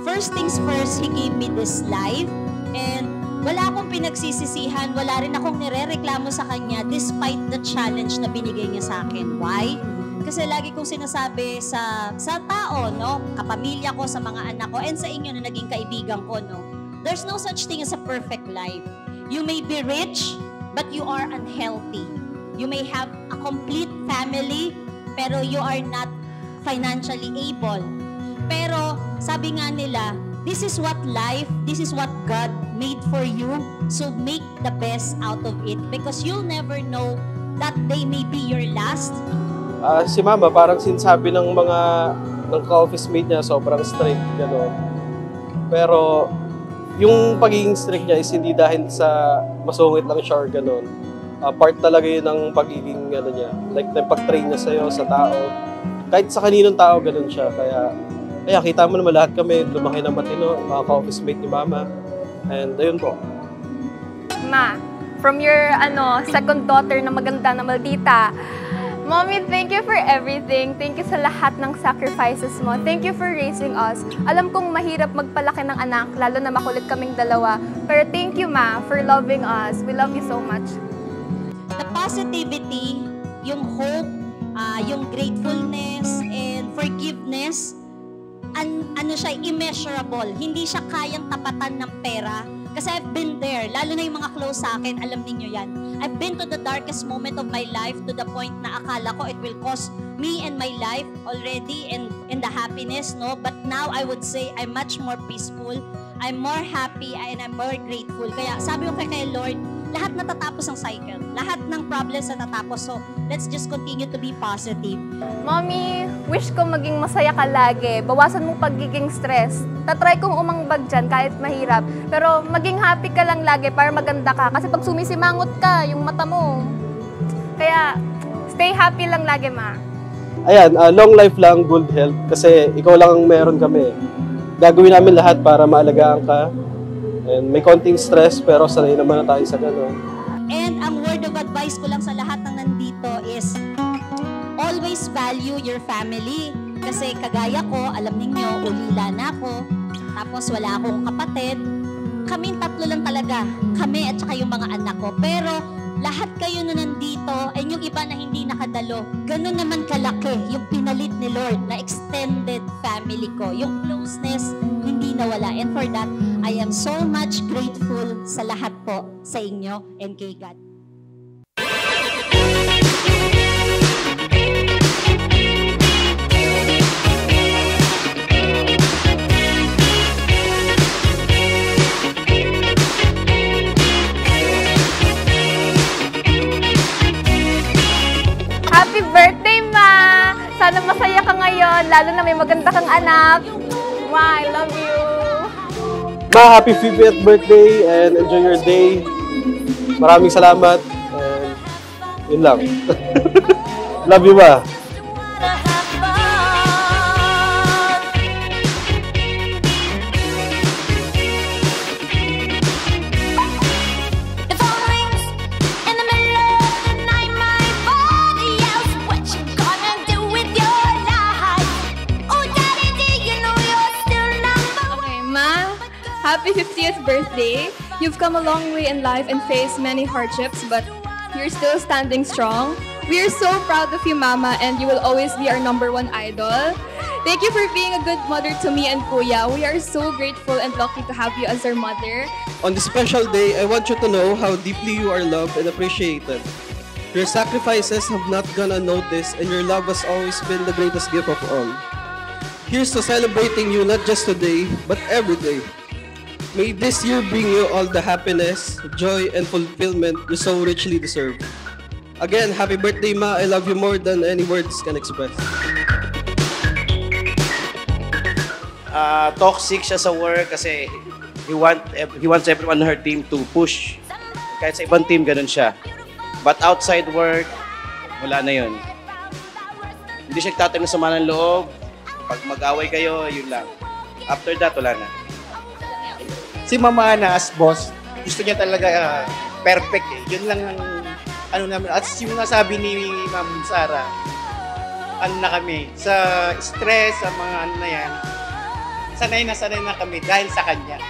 First things first, He gave me this life. And wala akong pinagsisisihan, wala rin akong nirereklamo sa Kanya despite the challenge na binigay niya sa akin. Why? Kasi lagi kong sinasabi sa tao, no? Kapamilya ko, sa mga anak ko, and sa inyo na naging kaibigan ko, no? There's no such thing as a perfect life. You may be rich, but you are unhealthy. You may have a complete family, pero you are not financially able. Pero sabi nga nila, this is what life, this is what God made for you. So make the best out of it because you'll never know that day may be your last. Si Mama, parang sinasabi ng ka-office mate niya, sobrang strict, gano'n. Pero yung pagiging strict niya is hindi dahil sa masungit lang siya or gano'n. Part talaga yun ng pagiging niya. Like, pag-train niya sa'yo, sa tao. Kahit sa kaninong tao, gano'n siya. Kaya kita mo naman lahat kami, lumaki na matino, mga ka-office mate ni Mama. And ayun po. Ma, from your second daughter na maganda na maldita, Mommy, thank you for everything. Thank you sa lahat ng sacrifices mo. Thank you for raising us. Alam kong mahirap magpalaki ng anak, lalo na makulit kaming dalawa. Pero thank you, Ma, for loving us. We love you so much. The positivity, yung hope, yung gratefulness, and forgiveness, siya, immeasurable. Hindi siya kayang tapatan ng pera. Kasi I've been there, lalo na yung mga close sa akin, alam niyo yan. I've been to the darkest moment of my life to the point na akala ko it will cost me and my life already and the happiness, no? But now I would say I'm much more peaceful, I'm more happy, and I'm more grateful. Kaya sabi ko kay Lord, lahat natatapos ang cycle. Lahat ng problems natatapos. So, let's just continue to be positive. Mommy, wish ko maging masaya ka lagi. Bawasan mong pagiging stress. Tatry kong umangbag dyan kahit mahirap. Pero maging happy ka lang lagi para maganda ka. Kasi pag sumisimangot ka, yung mata mo. Kaya, stay happy lang lagi, Ma. Ayan, long life lang, good health. Kasi ikaw lang ang meron kami. Gagawin namin lahat para maalagaan ka. And may konting stress, pero sanay naman na tayo sa gano'n. And ang word of advice ko lang sa lahat ng nandito is, always value your family. Kasi kagaya ko, alam ninyo, ulila na ako. Tapos wala akong kapatid. Kaming tatlo lang talaga. Kami at saka yung mga anak ko. Pero lahat kayo na nandito, ay yung iba na hindi nakadalo, ganun naman kalaki yung pinalit ni Lord na extended family ko. Yung closeness, hindi nawala. And for that, I am so much grateful sa lahat po sa inyo and kay God. Happy birthday, Ma! Sana masaya ka ngayon, lalo na may maganda kang anak. Ma, I love you! Ma, happy 50th birthday and enjoy your day. Maraming salamat. And yun lang. Love you, Ma. Happy 50th birthday! You've come a long way in life and faced many hardships, but you're still standing strong. We are so proud of you, Mama, and you will always be our #1 idol. Thank you for being a good mother to me and Kuya. We are so grateful and lucky to have you as our mother. On this special day, I want you to know how deeply you are loved and appreciated. Your sacrifices have not gone unnoticed, and your love has always been the greatest gift of all. Here's to celebrating you not just today, but every day. May this year bring you all the happiness, joy, and fulfillment you so richly deserve. Again, happy birthday, Ma. I love you more than any words can express. Toxic siya sa work kasi he wants everyone on her team to push. Kahit sa ibang team, ganun siya. But outside work, wala na yun. Hindi siya nagtatanim ng sama ng loob. Pag mag-away kayo, yun lang. After that, wala na. Si Mama Ana as boss, gusto niya talaga perfect eh. Yun lang ang ano namin. At yung nasabi ni Ma'am Sara, ano na kami, sa stress, sa mga ano na yan, sanay na kami dahil sa kanya.